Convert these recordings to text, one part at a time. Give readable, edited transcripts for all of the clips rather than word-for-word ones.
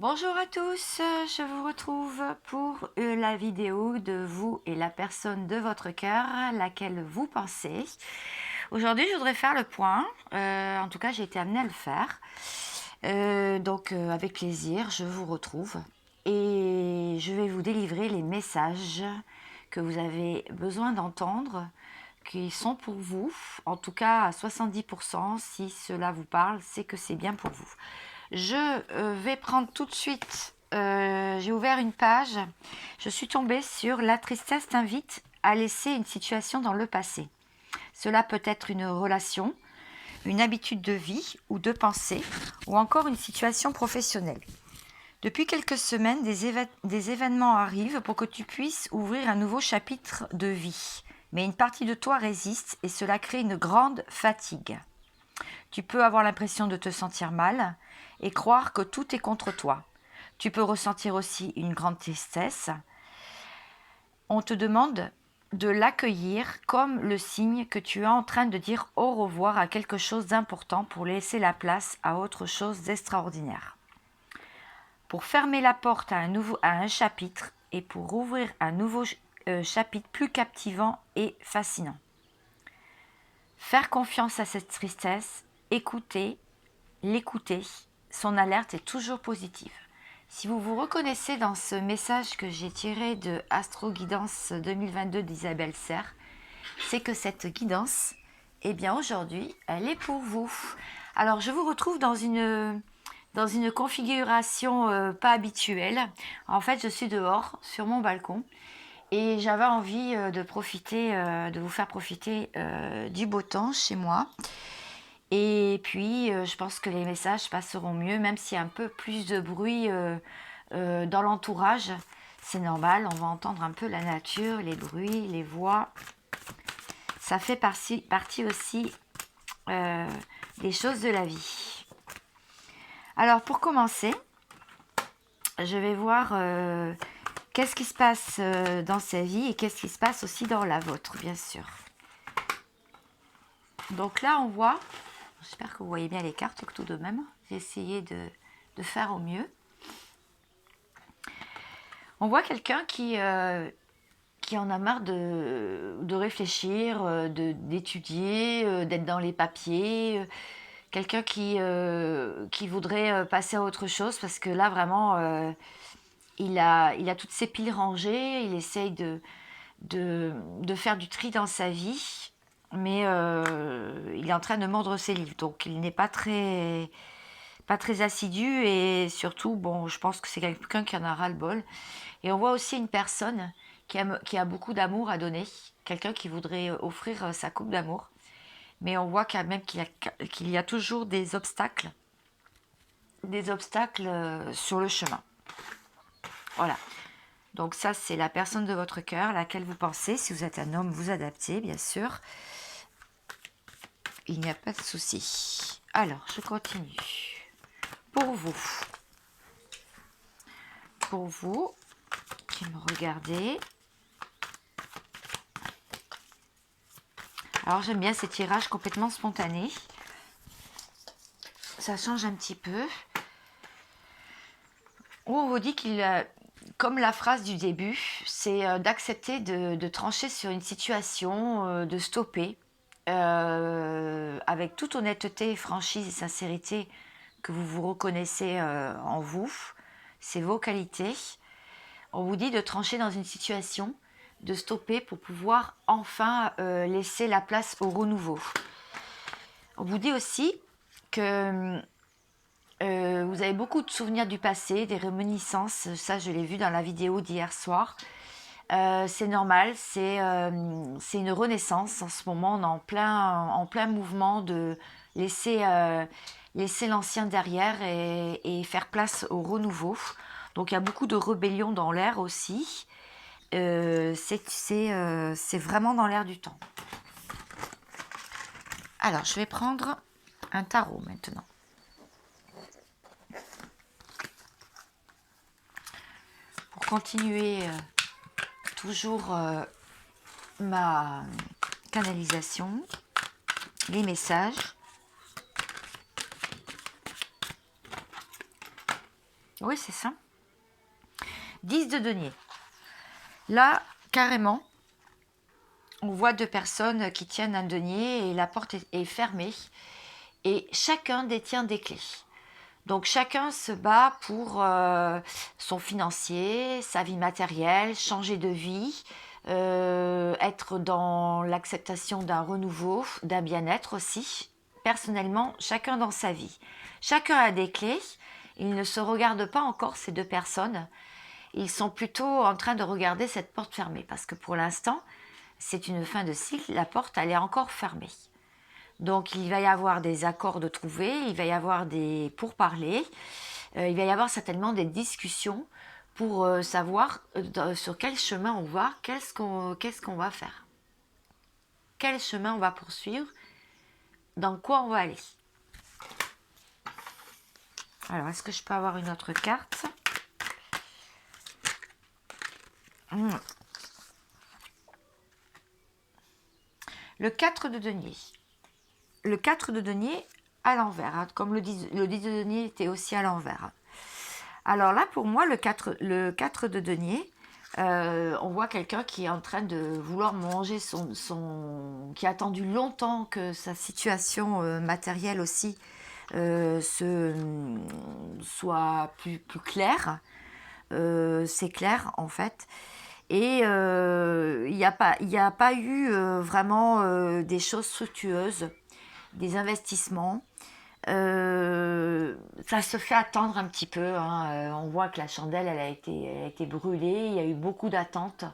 Bonjour à tous, je vous retrouve pour la vidéo de vous et la personne de votre cœur, laquelle vous pensez. Aujourd'hui, je voudrais faire le point, en tout cas j'ai été amenée à le faire. Donc avec plaisir, je vous retrouve et je vais vous délivrer les messages que vous avez besoin d'entendre, qui sont pour vous, en tout cas à 70%, si cela vous parle, c'est que c'est bien pour vous. Je vais prendre tout de suite, j'ai ouvert une page, je suis tombée sur « La tristesse t'invite à laisser une situation dans le passé ». Cela peut être une relation, une habitude de vie ou de pensée, ou encore une situation professionnelle. Depuis quelques semaines, des événements arrivent pour que tu puisses ouvrir un nouveau chapitre de vie. Mais une partie de toi résiste et cela crée une grande fatigue. Tu peux avoir l'impression de te sentir mal et croire que tout est contre toi. Tu peux ressentir aussi une grande tristesse. On te demande de l'accueillir comme le signe que tu es en train de dire au revoir à quelque chose d'important pour laisser la place à autre chose d'extraordinaire. Pour fermer la porte à un chapitre et pour ouvrir un nouveau chapitre plus captivant et fascinant. Faire confiance à cette tristesse, l'écouter, son alerte est toujours positive. Si vous vous reconnaissez dans ce message que j'ai tiré de Astro Guidance 2022 d'Isabelle Serre, c'est que cette guidance, eh bien aujourd'hui, elle est pour vous. Alors je vous retrouve dans une configuration pas habituelle. En fait, je suis dehors, sur mon balcon, et j'avais envie de vous faire profiter du beau temps chez moi. Et puis, je pense que les messages passeront mieux, même s'il y a un peu plus de bruit dans l'entourage. C'est normal, on va entendre un peu la nature, les bruits, les voix. Ça fait partie aussi des choses de la vie. Alors, pour commencer, je vais voir qu'est-ce qui se passe dans sa vie et qu'est-ce qui se passe aussi dans la vôtre, bien sûr. Donc là, on voit, j'espère que vous voyez bien les cartes tout de même, j'ai essayé de faire au mieux. On voit quelqu'un qui en a marre de réfléchir, d'étudier, d'être dans les papiers, quelqu'un qui voudrait passer à autre chose parce que là, vraiment, il a toutes ses piles rangées, il essaye de faire du tri dans sa vie, mais il est en train de mordre ses livres, donc il n'est pas très assidu et surtout, bon, je pense que c'est quelqu'un qui en a ras-le-bol. Et on voit aussi une personne qui a beaucoup d'amour à donner, quelqu'un qui voudrait offrir sa coupe d'amour, mais on voit quand même qu'il y a toujours des obstacles sur le chemin. Voilà. Donc ça, c'est la personne de votre cœur, à laquelle vous pensez. Si vous êtes un homme, vous adaptez, bien sûr. Il n'y a pas de souci. Alors, je continue. Pour vous qui me regardez. Alors, j'aime bien ces tirages complètement spontanés. Ça change un petit peu. On vous dit comme la phrase du début, c'est d'accepter de trancher sur une situation, de stopper, avec toute honnêteté, franchise et sincérité que vous vous reconnaissez en vous. C'est vos qualités. On vous dit de trancher dans une situation, de stopper pour pouvoir enfin laisser la place au renouveau. On vous dit aussi que vous avez beaucoup de souvenirs du passé, des réminiscences, ça je l'ai vu dans la vidéo d'hier soir. C'est normal, c'est une renaissance. En ce moment, on est en plein mouvement de laisser l'ancien derrière et faire place au renouveau. Donc il y a beaucoup de rébellion dans l'air aussi. C'est vraiment dans l'air du temps. Alors, je vais prendre un tarot maintenant. Pour continuer toujours ma canalisation, les messages. Oui, c'est ça. 10 de denier. Là, carrément, on voit deux personnes qui tiennent un denier et la porte est fermée. Et chacun détient des clés. Donc chacun se bat pour son financier, sa vie matérielle, changer de vie, être dans l'acceptation d'un renouveau, d'un bien-être aussi. Personnellement, chacun dans sa vie. Chacun a des clés. Ils ne se regardent pas encore, ces deux personnes. Ils sont plutôt en train de regarder cette porte fermée. Parce que pour l'instant, c'est une fin de cycle. La porte, elle est encore fermée. Donc il va y avoir des accords de trouver, il va y avoir des pourparlers, il va y avoir certainement des discussions pour savoir sur quel chemin on va, qu'est-ce qu'on va faire, quel chemin on va poursuivre, dans quoi on va aller. Alors, est-ce que je peux avoir une autre carte? Le 4 de denier. Le 4 de denier à l'envers, hein, comme le 10 de denier était aussi à l'envers. Alors là, pour moi, le 4 de denier, on voit quelqu'un qui est en train de vouloir manger qui a attendu longtemps que sa situation matérielle aussi soit plus claire. C'est clair, en fait. Et il n'y a pas eu vraiment des choses fructueuses, des investissements. Ça se fait attendre un petit peu, hein. On voit que la chandelle elle a été brûlée, il y a eu beaucoup d'attentes.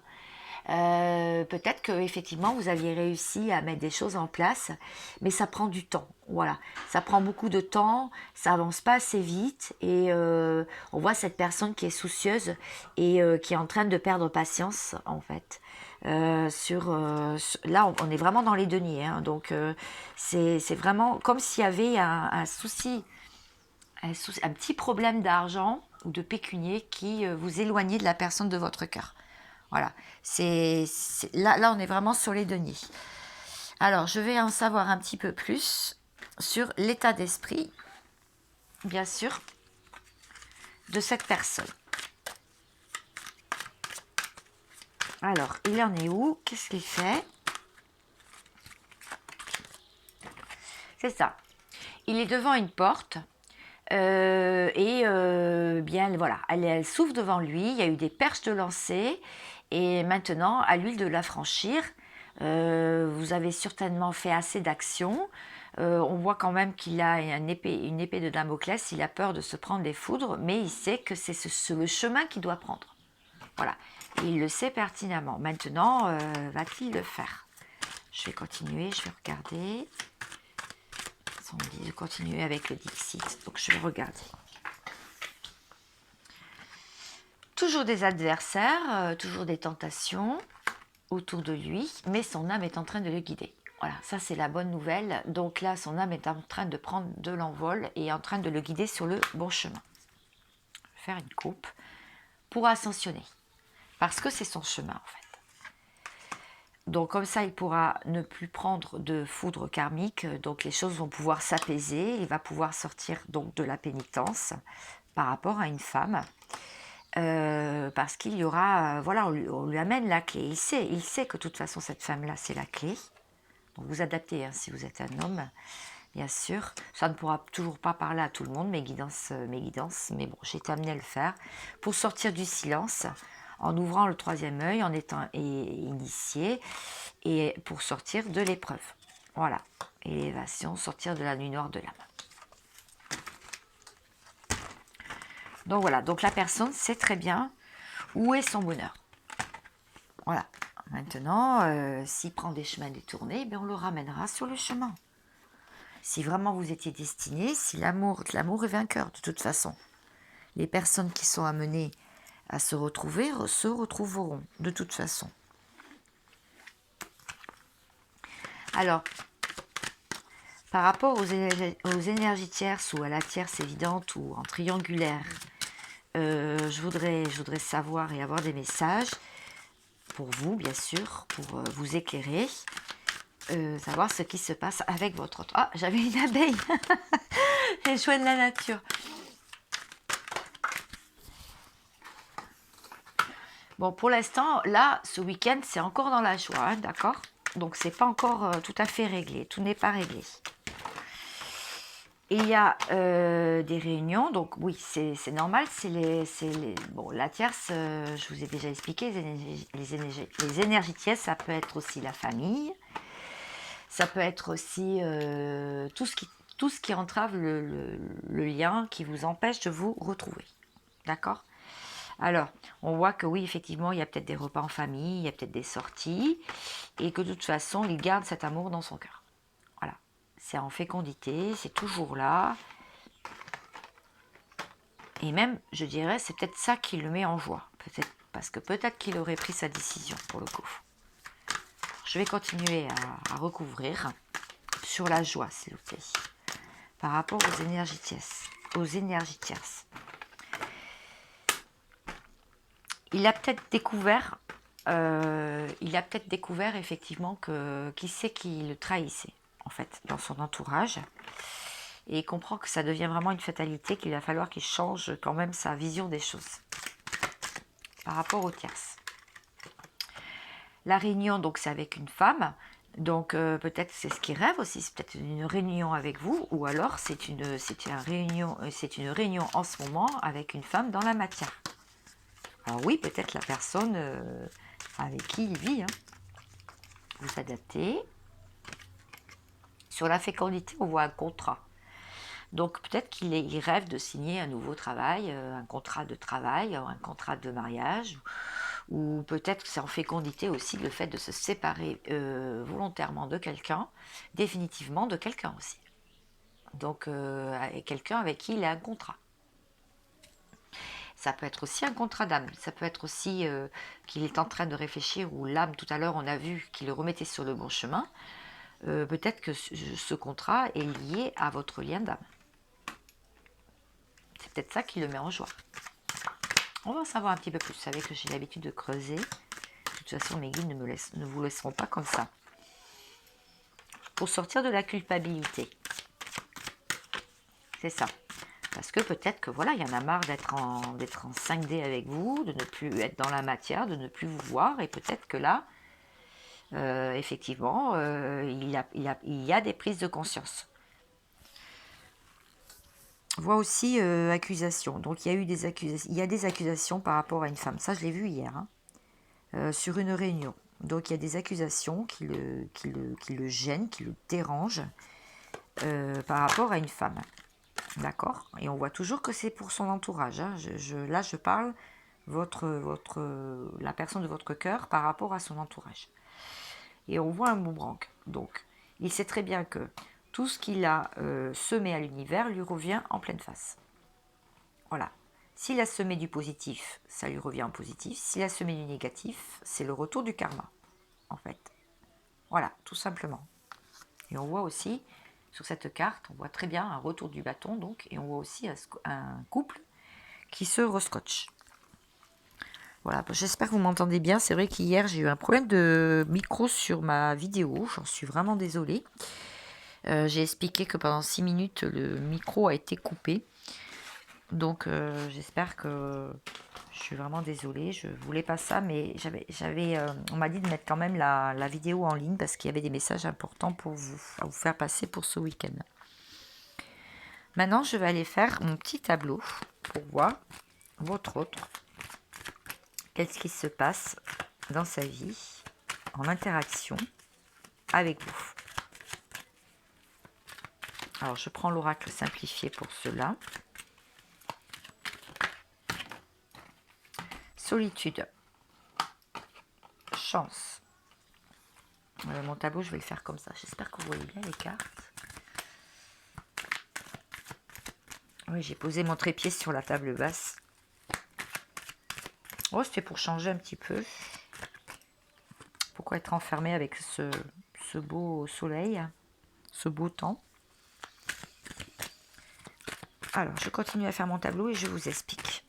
Peut-être que effectivement vous aviez réussi à mettre des choses en place, mais ça prend du temps. Voilà, ça prend beaucoup de temps, ça avance pas assez vite et on voit cette personne qui est soucieuse et qui est en train de perdre patience en fait. Là on est vraiment dans les deniers, hein, donc c'est vraiment comme s'il y avait un souci, un petit problème d'argent ou de pécunier qui vous éloignait de la personne de votre cœur. Voilà, là on est vraiment sur les deniers. Alors je vais en savoir un petit peu plus sur l'état d'esprit, bien sûr, de cette personne. Alors, il en est où? Qu'est-ce qu'il fait? C'est ça. Il est devant une porte bien voilà, elle s'ouvre devant lui. Il y a eu des perches de lancer et maintenant à lui de la franchir. Vous avez certainement fait assez d'actions. On voit quand même qu'il a une épée de Damoclès. Il a peur de se prendre des foudres, mais il sait que c'est le chemin qu'il doit prendre. Voilà, il le sait pertinemment. Maintenant, va-t-il le faire? Je vais continuer, je vais regarder. On dit de continuer avec le Dixit, donc je vais regarder. Toujours des adversaires, toujours des tentations autour de lui, mais son âme est en train de le guider. Voilà, ça c'est la bonne nouvelle. Donc là, son âme est en train de prendre de l'envol et en train de le guider sur le bon chemin. Faire une coupe pour ascensionner, parce que c'est son chemin en fait. Donc comme ça, il pourra ne plus prendre de foudre karmique, donc les choses vont pouvoir s'apaiser, il va pouvoir sortir donc de la pénitence par rapport à une femme, parce qu'il y aura, voilà, on lui amène la clé, il sait que de toute façon cette femme-là c'est la clé, donc vous adaptez hein, si vous êtes un homme, bien sûr, ça ne pourra toujours pas parler à tout le monde, mes guidances, mais bon, j'ai été amenée à le faire, pour sortir du silence, en ouvrant le troisième œil, en étant initié, et pour sortir de l'épreuve. Voilà, élévation, sortir de la nuit noire de l'âme. Donc voilà, donc la personne sait très bien où est son bonheur. Voilà, maintenant, s'il prend des chemins détournés, on le ramènera sur le chemin. Si vraiment vous étiez destiné, si l'amour est vainqueur de toute façon. Les personnes qui sont amenées à se retrouver, se retrouveront de toute façon. Alors, par rapport aux énergies tierces ou à la tierce évidente ou en triangulaire, je voudrais savoir et avoir des messages pour vous, bien sûr, pour vous éclairer, savoir ce qui se passe avec votre autre. Ah, j'avais une abeille, les joies de la nature. Bon, pour l'instant, là, ce week-end, c'est encore dans la joie, hein, d'accord? Donc, c'est pas encore tout à fait réglé. Tout n'est pas réglé. Il y a des réunions, donc oui, c'est normal. Bon, la tierce, je vous ai déjà expliqué, les énergies tierces, ça peut être aussi la famille. Ça peut être aussi tout ce qui entrave le lien, qui vous empêche de vous retrouver. D'accord? Alors, on voit que oui, effectivement, il y a peut-être des repas en famille, il y a peut-être des sorties, et que de toute façon, il garde cet amour dans son cœur. Voilà. C'est en fécondité, c'est toujours là. Et même, je dirais, c'est peut-être ça qui le met en joie. Peut-être, parce que peut-être qu'il aurait pris sa décision, pour le coup. Je vais continuer à recouvrir sur la joie, s'il vous plaît. Par rapport aux énergies tierces. Il a peut-être découvert, effectivement qui c'est qui le trahissait, en fait, dans son entourage. Et il comprend que ça devient vraiment une fatalité, qu'il va falloir qu'il change quand même sa vision des choses. Par rapport aux tierces. La réunion, donc, c'est avec une femme. Donc, peut-être c'est ce qu'il rêve aussi. C'est peut-être une réunion avec vous. Ou alors, c'est une réunion en ce moment avec une femme dans la matière. Alors oui, peut-être la personne avec qui il vit. Hein. Vous adaptez. Sur la fécondité, on voit un contrat. Donc peut-être qu'il rêve de signer un nouveau travail, un contrat de travail, un contrat de mariage, ou peut-être que c'est en fécondité aussi le fait de se séparer volontairement de quelqu'un, définitivement de quelqu'un aussi. Donc quelqu'un avec qui il a un contrat. Ça peut être aussi un contrat d'âme, ça peut être aussi qu'il est en train de réfléchir, ou l'âme, tout à l'heure on a vu qu'il le remettait sur le bon chemin. Peut-être que ce contrat est lié à votre lien d'âme. C'est peut-être ça qui le met en joie. On va en savoir un petit peu plus. Vous savez que j'ai l'habitude de creuser. De toute façon, mes guides ne vous laisseront pas comme ça. Pour sortir de la culpabilité. C'est ça. Parce que peut-être que voilà, il y en a marre d'être en 5D avec vous, de ne plus être dans la matière, de ne plus vous voir. Et peut-être que là, effectivement, il y a des prises de conscience. On voit aussi accusations. Donc il y a eu des accusations par rapport à une femme. Ça, je l'ai vu hier, hein, sur une réunion. Donc il y a des accusations qui le gênent, qui le dérangent par rapport à une femme. D'accord? Et on voit toujours que c'est pour son entourage. Hein. Là, je parle la personne de votre cœur par rapport à son entourage. Et on voit un boomerang. Donc, il sait très bien que tout ce qu'il a semé à l'univers lui revient en pleine face. Voilà. S'il a semé du positif, ça lui revient en positif. S'il a semé du négatif, c'est le retour du karma, en fait. Voilà, tout simplement. Et on voit aussi, sur cette carte, on voit très bien un retour du bâton, donc, et on voit aussi un couple qui se rescotche. Voilà, j'espère que vous m'entendez bien. C'est vrai qu'hier, j'ai eu un problème de micro sur ma vidéo. J'en suis vraiment désolée. J'ai expliqué que pendant 6 minutes, le micro a été coupé. Donc, j'espère que... Je suis vraiment désolée. Je voulais pas ça, mais on m'a dit de mettre quand même la vidéo en ligne parce qu'il y avait des messages importants à vous faire passer pour ce week-end. Maintenant, je vais aller faire mon petit tableau pour voir votre autre. Qu'est-ce qui se passe dans sa vie en interaction avec vous. Alors, je prends l'oracle simplifié pour cela. Solitude. Chance. Mon tableau, je vais le faire comme ça. J'espère que vous voyez bien les cartes. Oui, j'ai posé mon trépied sur la table basse. Oh, c'était pour changer un petit peu. Pourquoi être enfermé avec ce beau soleil, ce beau temps? Alors, je continue à faire mon tableau et je vous explique.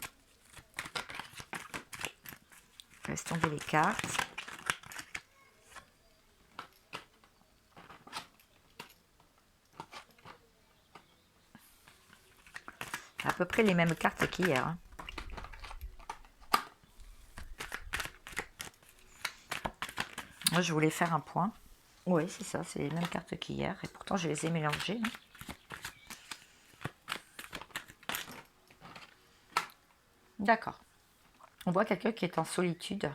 Laisse tomber les cartes. À peu près les mêmes cartes qu'hier. Hein. Moi, je voulais faire un point. Oui, c'est ça, c'est les mêmes cartes qu'hier. Et pourtant, je les ai mélangées. Hein. D'accord. On voit quelqu'un qui est en solitude.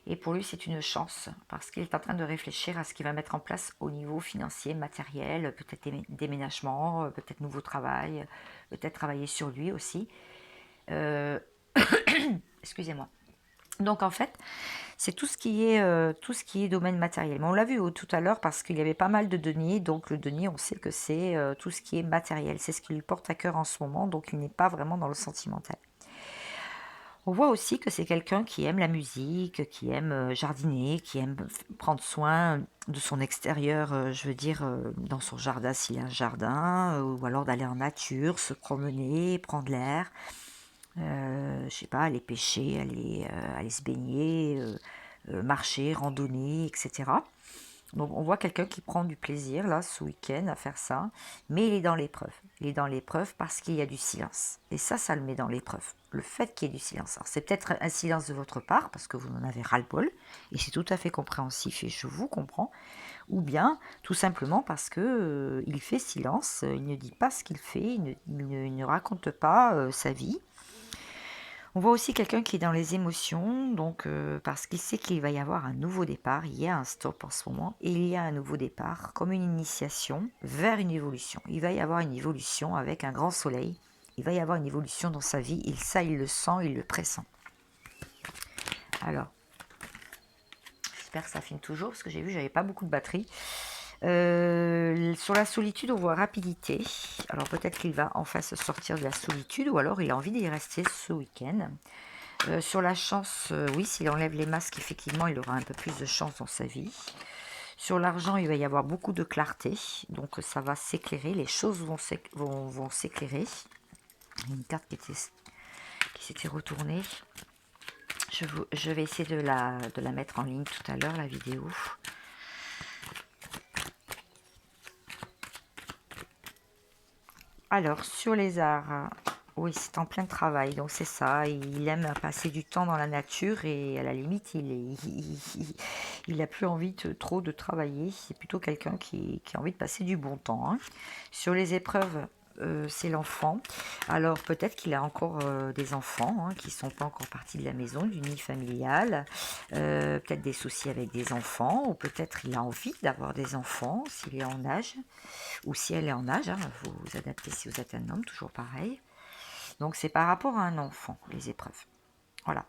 Et pour lui, c'est une chance, parce qu'il est en train de réfléchir à ce qu'il va mettre en place au niveau financier, matériel, peut-être déménagement, peut-être nouveau travail, peut-être travailler sur lui aussi. Excusez-moi. Donc en fait, c'est tout ce qui est domaine matériel. Mais on l'a vu tout à l'heure parce qu'il y avait pas mal de deniers. Donc le denier, on sait que c'est tout ce qui est matériel. C'est ce qui lui porte à cœur en ce moment. Donc il n'est pas vraiment dans le sentimental. On voit aussi que c'est quelqu'un qui aime la musique, qui aime jardiner, qui aime prendre soin de son extérieur, je veux dire, dans son jardin s'il a un jardin, ou alors d'aller en nature, se promener, prendre l'air, je sais pas, aller pêcher, aller se baigner, marcher, randonner, etc. Donc on voit quelqu'un qui prend du plaisir là ce week-end à faire ça, mais il est dans l'épreuve. Il est dans l'épreuve parce qu'il y a du silence. Et ça le met dans l'épreuve. Le fait qu'il y ait du silence. Alors c'est peut-être un silence de votre part parce que vous en avez ras-le-bol, et c'est tout à fait compréhensif et je vous comprends. Ou bien tout simplement parce que il fait silence, il ne dit pas ce qu'il fait, il ne raconte pas sa vie. On voit aussi quelqu'un qui est dans les émotions, donc parce qu'il sait qu'il va y avoir un nouveau départ, il y a un stop en ce moment, et il y a un nouveau départ, comme une initiation vers une évolution. Il va y avoir une évolution avec un grand soleil, il va y avoir une évolution dans sa vie, il le sent, il le pressent. Alors, j'espère que ça filme toujours, parce que j'ai vu que j'avais pas beaucoup de batterie. Sur la solitude, on voit rapidité. Alors peut-être qu'il va enfin se sortir de la solitude, ou alors il a envie d'y rester ce week-end. Sur la chance, oui, s'il enlève les masques, effectivement, il aura un peu plus de chance dans sa vie. Sur l'argent, il va y avoir beaucoup de clarté, donc ça va s'éclairer, les choses vont s'éclairer. Une carte qui s'était retournée. Je vais essayer de la mettre en ligne tout à l'heure, la vidéo. Alors, sur les arts, oui, c'est en plein travail, donc c'est ça. Il aime passer du temps dans la nature et à la limite, il n'a plus envie trop de travailler. C'est plutôt quelqu'un qui a envie de passer du bon temps. Hein. Sur les épreuves, c'est l'enfant. Alors peut-être qu'il a encore des enfants qui ne sont pas encore partis de la maison, du nid familial. Peut-être des soucis avec des enfants, ou peut-être il a envie d'avoir des enfants s'il est en âge, ou si elle est en âge. Vous vous adaptez si vous êtes un homme, toujours pareil. Donc c'est par rapport à un enfant, les épreuves. Voilà.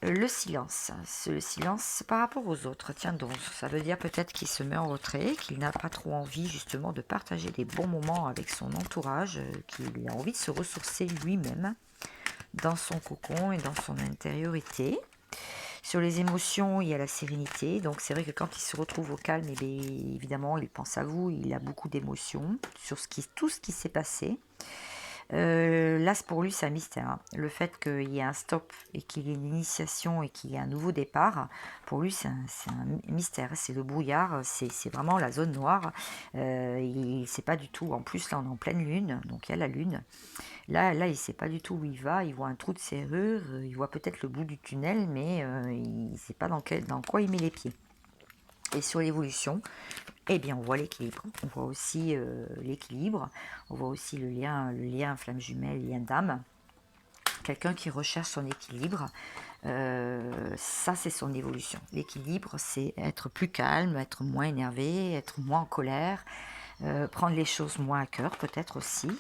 Le silence. Le silence par rapport aux autres. Tiens donc, ça veut dire peut-être qu'il se met en retrait, qu'il n'a pas trop envie justement de partager des bons moments avec son entourage, qu'il a envie de se ressourcer lui-même dans son cocon et dans son intériorité. Sur les émotions, il y a la sérénité. Donc c'est vrai que quand il se retrouve au calme, eh bien, évidemment, il pense à vous, il a beaucoup d'émotions sur tout ce qui s'est passé. Là, pour lui, c'est un mystère. Hein. Le fait qu'il y ait un stop et qu'il y ait une initiation et qu'il y ait un nouveau départ, pour lui, c'est un mystère. C'est le brouillard, c'est vraiment la zone noire. Il ne sait pas du tout. En plus, là, on est en pleine lune, donc il y a la lune. Là, il ne sait pas du tout où il va. Il voit un trou de serrure, il voit peut-être le bout du tunnel, mais il ne sait pas dans quoi il met les pieds. Et sur l'évolution, eh bien, on voit l'équilibre. On voit aussi l'équilibre. On voit aussi le lien flamme jumelle, lien d'âme. Quelqu'un qui recherche son équilibre, ça c'est son évolution. L'équilibre, c'est être plus calme, être moins énervé, être moins en colère, prendre les choses moins à cœur peut-être aussi.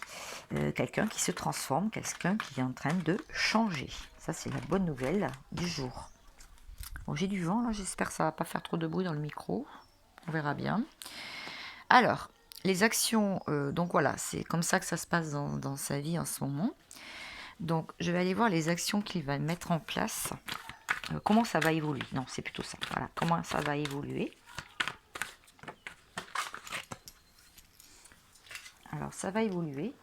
Quelqu'un qui se transforme, quelqu'un qui est en train de changer. Ça c'est la bonne nouvelle du jour. Bon, j'ai du vent là, j'espère que ça ne va pas faire trop de bruit dans le micro. On verra bien. Alors, les actions, donc voilà, c'est comme ça que ça se passe dans sa vie en ce moment. Donc, je vais aller voir les actions qu'il va mettre en place. Comment ça va évoluer? Non, c'est plutôt ça. Voilà, comment ça va évoluer. Alors, ça va évoluer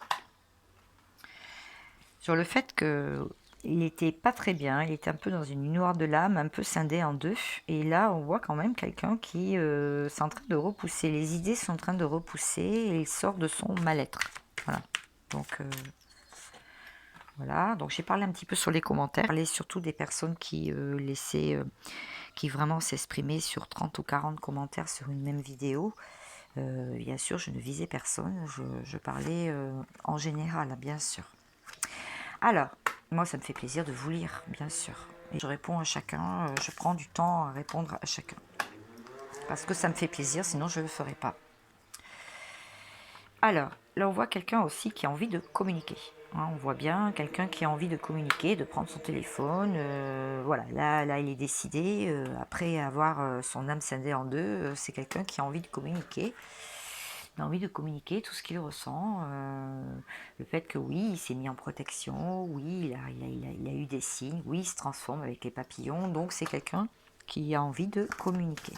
sur le fait que il n'était pas très bien, il était un peu dans une nuit noire de l'âme, un peu scindé en deux. Et là, on voit quand même quelqu'un qui est en train de repousser. Les idées sont en train de repousser et il sort de son mal-être. Voilà. Donc, voilà. Donc, j'ai parlé un petit peu sur les commentaires. J'ai parlé surtout des personnes qui laissaient qui vraiment s'exprimait sur 30 ou 40 commentaires sur une même vidéo. Bien sûr, je ne visais personne, je parlais en général, bien sûr. Alors, moi, ça me fait plaisir de vous lire, bien sûr. Et je réponds à chacun, je prends du temps à répondre à chacun. Parce que ça me fait plaisir, sinon je ne le ferai pas. Alors, là, on voit quelqu'un aussi qui a envie de communiquer. Hein, on voit bien quelqu'un qui a envie de communiquer, de prendre son téléphone. Voilà, là, il est décidé. Après avoir son âme scindée en deux, c'est quelqu'un qui a envie de communiquer. Il a envie de communiquer tout ce qu'il ressent. Le fait que oui, il s'est mis en protection. Oui, il a eu des signes. Oui, il se transforme avec les papillons. Donc, c'est quelqu'un qui a envie de communiquer.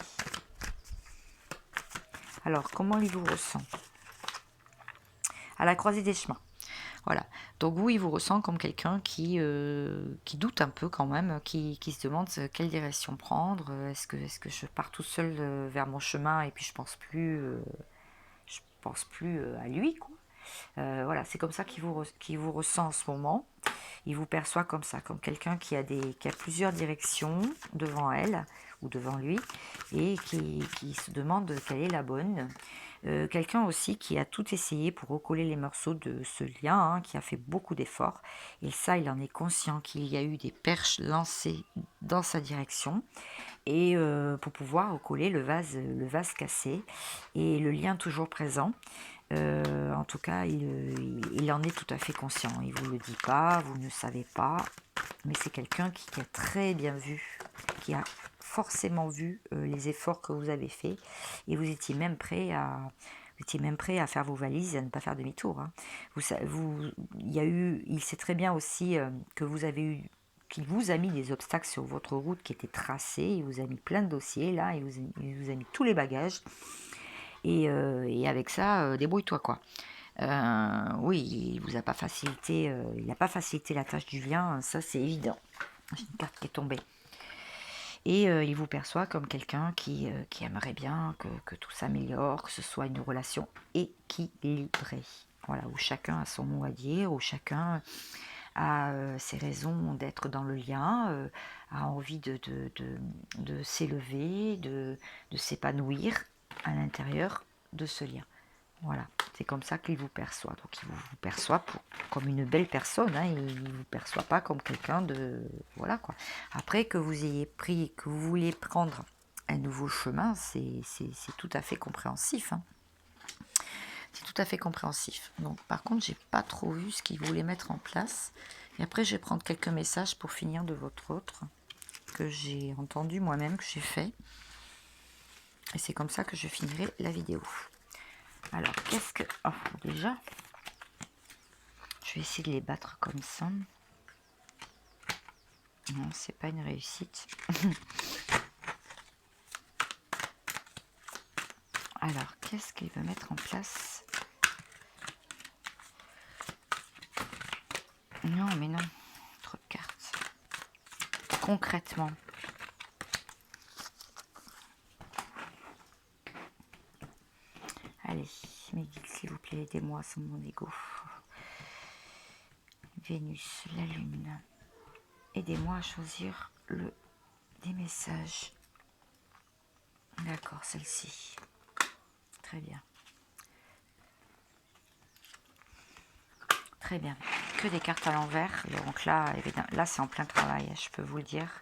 Alors, comment il vous ressent? À la croisée des chemins. Voilà. Donc vous, il vous ressent comme quelqu'un qui doute un peu quand même, qui se demande quelle direction prendre. Est-ce que je pars tout seul vers mon chemin et puis je pense plus à lui, quoi. Voilà, c'est comme ça qu'il vous ressent en ce moment. Il vous perçoit comme ça, comme quelqu'un qui a plusieurs directions devant elle ou devant lui et qui se demande quelle est la bonne. Quelqu'un aussi qui a tout essayé pour recoller les morceaux de ce lien, hein, qui a fait beaucoup d'efforts. Et ça, il en est conscient qu'il y a eu des perches lancées dans sa direction et pour pouvoir recoller le vase cassé et le lien toujours présent. En tout cas, il en est tout à fait conscient. Il ne vous le dit pas, vous ne savez pas, mais c'est quelqu'un qui a très bien vu, qui a forcément vu les efforts que vous avez faits, et vous étiez même prêt à faire vos valises et à ne pas faire demi-tour. Hein. Il sait très bien aussi que qu'il vous a mis des obstacles sur votre route qui étaient tracés, il vous a mis plein de dossiers là, il vous a mis tous les bagages. Et avec ça, débrouille-toi, quoi. Oui, il vous a pas facilité, il n'a pas facilité la tâche du lien, ça c'est évident. C'est une carte qui est tombée. Et il vous perçoit comme quelqu'un qui aimerait bien que tout s'améliore, que ce soit une relation équilibrée. Voilà, où chacun a son mot à dire, où chacun a ses raisons d'être dans le lien, a envie de s'élever, de s'épanouir à l'intérieur de ce lien. Voilà, c'est comme ça qu'il vous perçoit. Donc il vous perçoit comme une belle personne, hein, il ne vous perçoit pas comme quelqu'un de... Voilà quoi. Après que vous vouliez prendre un nouveau chemin, c'est tout à fait compréhensif. Hein. C'est tout à fait compréhensif. Donc par contre, j'ai pas trop vu ce qu'il voulait mettre en place. Et après, je vais prendre quelques messages pour finir de votre autre, que j'ai entendu moi-même, que j'ai fait. Et c'est comme ça que je finirai la vidéo. Alors, qu'est-ce que... Oh, déjà, je vais essayer de les battre comme ça. Non, c'est pas une réussite. Alors, qu'est-ce qu'il veut mettre en place? Non, mais non. Trop de cartes. Concrètement. Allez, médite s'il vous plaît, aidez-moi sans mon ego. Vénus, la lune. Aidez-moi à choisir des messages. D'accord, celle-ci. Très bien. Très bien. Que des cartes à l'envers. Donc là, évidemment, là c'est en plein travail, je peux vous le dire.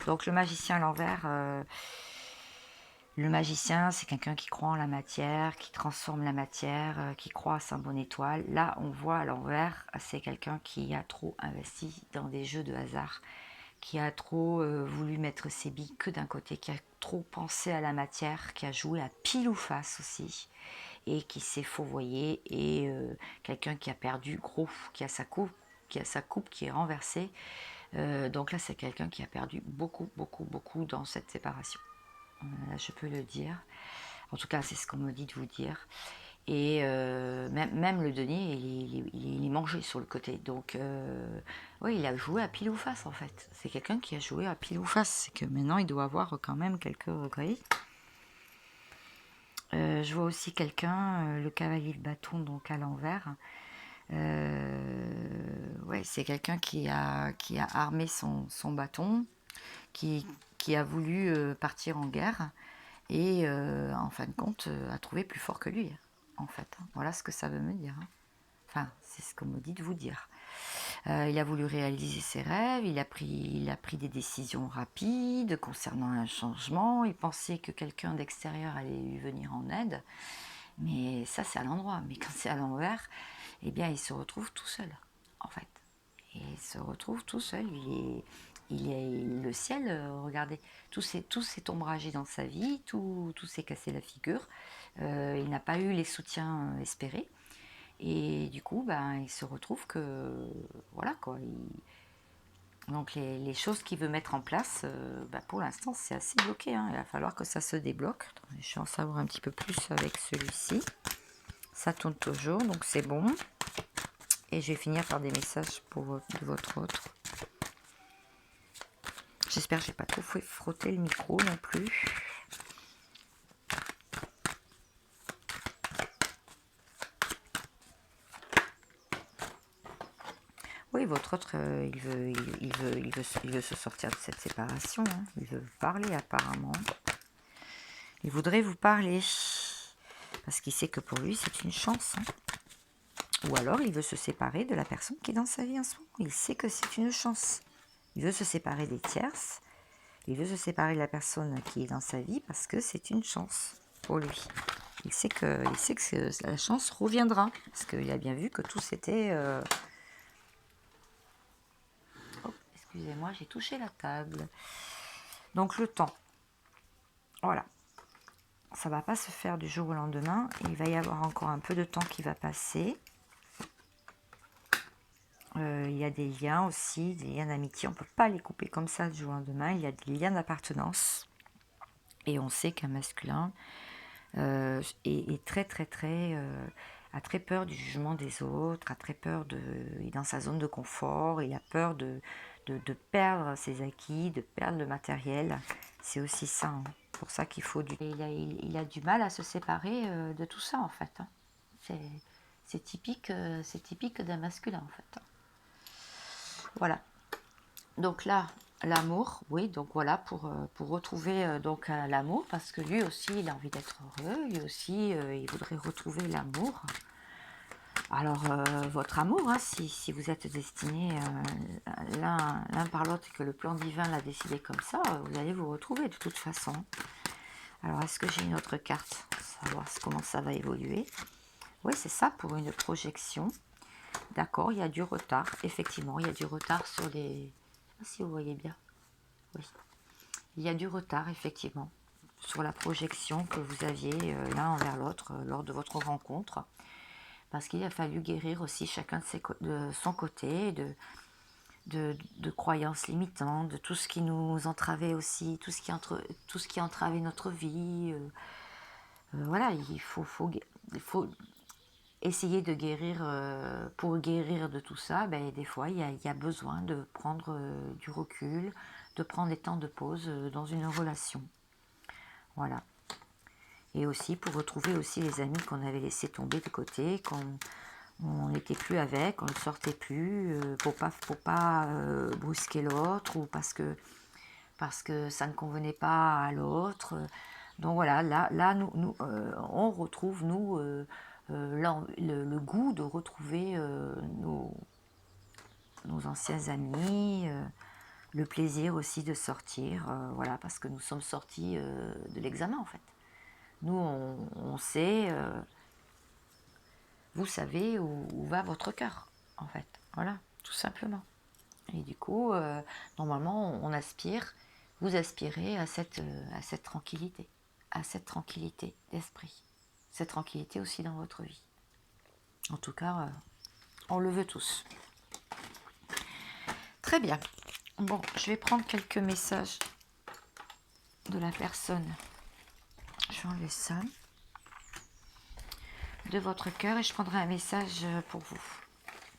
Donc le magicien à l'envers... Le magicien, c'est quelqu'un qui croit en la matière, qui transforme la matière, qui croit à sa bonne étoile. Là, on voit à l'envers, c'est quelqu'un qui a trop investi dans des jeux de hasard, qui a trop voulu mettre ses billes que d'un côté, qui a trop pensé à la matière, qui a joué à pile ou face aussi, et qui s'est fourvoyé, et quelqu'un qui a perdu gros, qui a sa coupe qui est renversée. Donc là, c'est quelqu'un qui a perdu beaucoup, beaucoup, beaucoup dans cette séparation. Je peux le dire. En tout cas, c'est ce qu'on me dit de vous dire. Et même le denier, il est mangé sur le côté. Donc, oui, il a joué à pile ou face, en fait. C'est quelqu'un qui a joué à pile ou face. C'est que maintenant, il doit avoir quand même quelques regrets. Je vois aussi quelqu'un, le cavalier de bâton, donc à l'envers. Ouais, c'est quelqu'un qui a armé son bâton. qui, qui a voulu partir en guerre et en fin de compte a trouvé plus fort que lui, en fait. Voilà ce que ça veut me dire. Enfin, c'est ce qu'on me dit de vous dire. Il a voulu réaliser ses rêves, il a pris des décisions rapides concernant un changement, il pensait que quelqu'un d'extérieur allait lui venir en aide, mais ça c'est à l'endroit, mais quand c'est à l'envers, eh bien il se retrouve tout seul, en fait. Et il se retrouve tout seul, il est le ciel, regardez, tout s'est ombragé dans sa vie, tout s'est cassé la figure, il n'a pas eu les soutiens espérés. Et du coup, ben, il se retrouve que, voilà quoi, donc les choses qu'il veut mettre en place, ben, pour l'instant c'est assez bloqué, hein. Il va falloir que ça se débloque. Attendez, je vais en savoir un petit peu plus avec celui-ci. Ça tourne toujours, donc c'est bon. Et je vais finir par des messages de votre autre. J'espère que j'ai pas trop frotter le micro non plus. Oui, votre autre, il veut se sortir de cette séparation, hein. Il veut vous parler apparemment. Il voudrait vous parler. Parce qu'il sait que pour lui, c'est une chance, hein. Ou alors, il veut se séparer de la personne qui est dans sa vie en ce moment. Il sait que c'est une chance. Il veut se séparer des tierces. Il veut se séparer de la personne qui est dans sa vie parce que c'est une chance pour lui. Il sait que la chance reviendra. Parce qu'il a bien vu que tout c'était... Oh, excusez-moi, j'ai touché la table. Donc le temps. Voilà. Ça ne va pas se faire du jour au lendemain. Il va y avoir encore un peu de temps qui va passer. Il y a des liens aussi, des liens d'amitié. On ne peut pas les couper comme ça du jour au lendemain. Il y a des liens d'appartenance. Et on sait qu'un masculin est très, très, très... a très peur du jugement des autres, a très peur il est dans sa zone de confort, il a peur de perdre ses acquis, de perdre le matériel. C'est aussi ça, hein. C'est pour ça qu'il faut il a du mal à se séparer de tout ça, en fait, hein. C'est typique d'un masculin, en fait. Voilà. Donc là, l'amour, oui, donc voilà, pour retrouver donc l'amour, parce que lui aussi, il a envie d'être heureux, lui aussi, il voudrait retrouver l'amour. Alors, votre amour, hein, si vous êtes destinés l'un par l'autre et que le plan divin l'a décidé comme ça, vous allez vous retrouver de toute façon. Alors, est-ce que j'ai une autre carte? Savoir comment ça va évoluer. Oui, c'est ça, pour une projection. D'accord, il y a du retard. Effectivement, il y a du retard sur les... Je ne sais pas si vous voyez bien. Oui. Il y a du retard, effectivement, sur la projection que vous aviez l'un envers l'autre lors de votre rencontre. Parce qu'il a fallu guérir aussi chacun de son côté, de croyances limitantes, de tout ce qui nous entravait aussi, tout ce qui entravait notre vie. Voilà, il faut essayer de guérir. Pour guérir de tout ça, ben, des fois, il y a besoin de prendre du recul, de prendre des temps de pause dans une relation. Voilà. Et aussi pour retrouver aussi les amis qu'on avait laissés tomber de côté, on n'était plus avec, on ne sortait plus, pour pas brusquer l'autre ou parce que ça ne convenait pas à l'autre. Donc voilà, là nous on retrouve le goût de retrouver nos anciens amis, le plaisir aussi de sortir, voilà, parce que nous sommes sortis de l'examen en fait. Nous on sait, vous savez où va votre cœur en fait, voilà, tout simplement. Et du coup, normalement on aspire, vous aspirez à cette tranquillité d'esprit, cette tranquillité aussi dans votre vie. En tout cas, on le veut tous. Très bien. Bon, je vais prendre quelques messages de la personne. Je vais enlever ça. De votre cœur et je prendrai un message pour vous,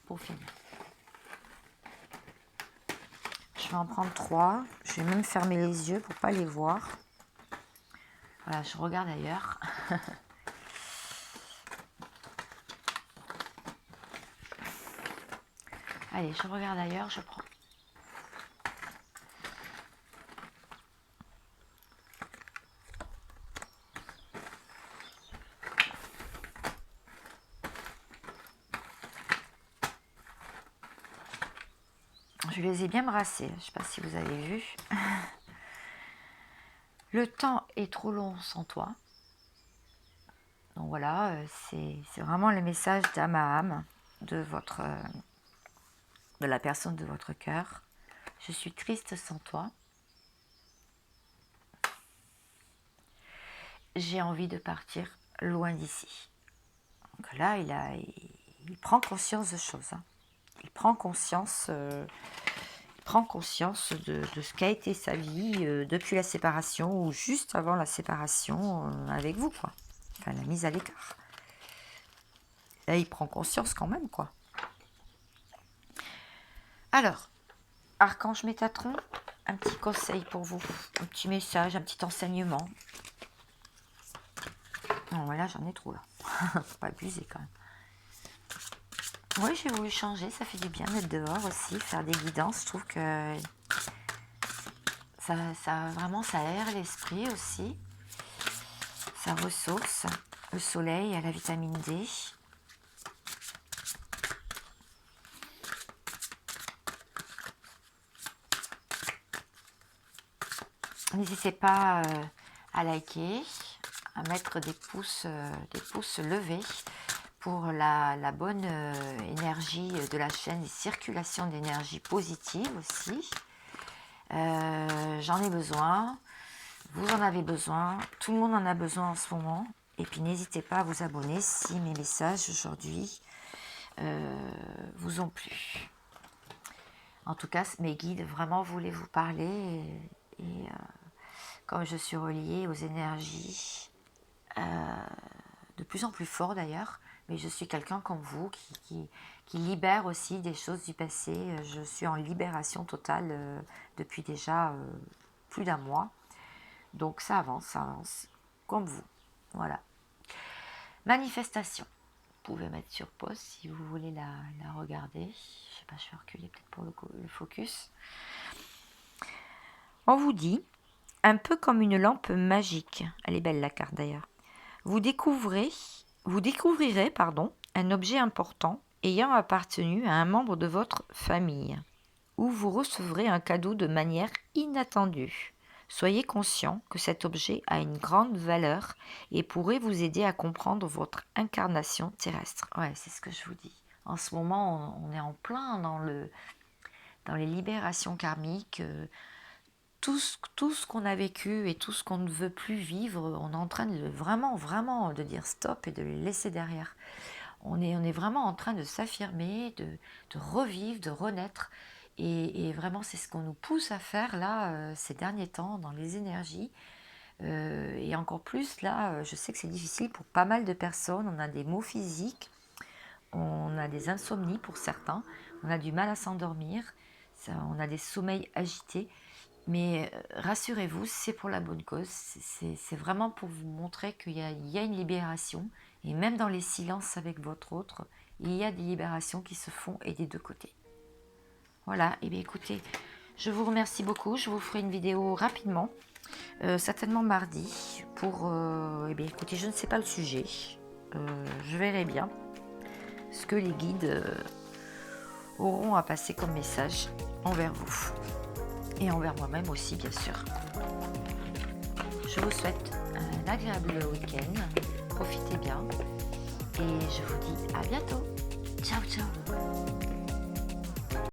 pour finir. Je vais en prendre 3. Je vais même fermer les yeux pour ne pas les voir. Voilà, je regarde ailleurs. Allez, je regarde ailleurs, je prends. Je les ai bien brassés, je ne sais pas si vous avez vu. Le temps est trop long sans toi. Donc voilà, c'est vraiment le message d'âme à âme de la personne de votre cœur. Je suis triste sans toi. J'ai envie de partir loin d'ici. Donc là, il prend conscience de choses. Hein. Il prend conscience de ce qu'a été sa vie depuis la séparation ou juste avant la séparation avec vous, quoi. Enfin, la mise à l'écart. Là, il prend conscience quand même, quoi. Alors, Archange Métatron, un petit conseil pour vous, un petit message, un petit enseignement. Bon, voilà, j'en ai trop là. Faut pas abuser quand même. Oui, j'ai voulu changer, ça fait du bien d'être dehors aussi, faire des guidances. Je trouve que vraiment, ça aère l'esprit aussi. Ça ressource le soleil à la vitamine D. N'hésitez pas à liker, à mettre des pouces levés pour la bonne énergie de la chaîne et circulation d'énergie positive aussi. J'en ai besoin, vous en avez besoin, tout le monde en a besoin en ce moment. Et puis n'hésitez pas à vous abonner si mes messages aujourd'hui vous ont plu. En tout cas, mes guides vraiment voulaient vous parler et comme je suis reliée aux énergies de plus en plus fort d'ailleurs, mais je suis quelqu'un comme vous qui libère aussi des choses du passé. Je suis en libération totale depuis déjà plus d'un mois. Donc ça avance, comme vous. Voilà. Manifestation. Vous pouvez mettre sur pause si vous voulez la regarder. Je sais pas, je vais reculer peut-être pour le focus. On vous dit, un peu comme une lampe magique. Elle est belle la carte d'ailleurs. Vous découvrirez, un objet important ayant appartenu à un membre de votre famille, ou vous recevrez un cadeau de manière inattendue. Soyez conscient que cet objet a une grande valeur et pourrait vous aider à comprendre votre incarnation terrestre. Ouais, c'est ce que je vous dis. En ce moment, on est en plein dans les libérations karmiques. Tout ce qu'on a vécu et tout ce qu'on ne veut plus vivre, on est en train de vraiment de dire stop et de le laisser derrière. On est vraiment en train de s'affirmer, de revivre, de renaître. Et vraiment, c'est ce qu'on nous pousse à faire là, ces derniers temps, dans les énergies. Et encore plus, là, je sais que c'est difficile pour pas mal de personnes. On a des maux physiques, on a des insomnies pour certains, on a du mal à s'endormir, on a des sommeils agités. Mais rassurez-vous, c'est pour la bonne cause, c'est vraiment pour vous montrer qu'il y a une libération. Et même dans les silences avec votre autre, il y a des libérations qui se font et des deux côtés. Voilà, et bien écoutez, je vous remercie beaucoup. Je vous ferai une vidéo rapidement, certainement mardi, pour... eh bien écoutez, je ne sais pas le sujet. Je verrai bien ce que les guides auront à passer comme message envers vous. Et envers moi-même aussi, bien sûr. Je vous souhaite un agréable week-end. Profitez bien. Et je vous dis à bientôt. Ciao, ciao.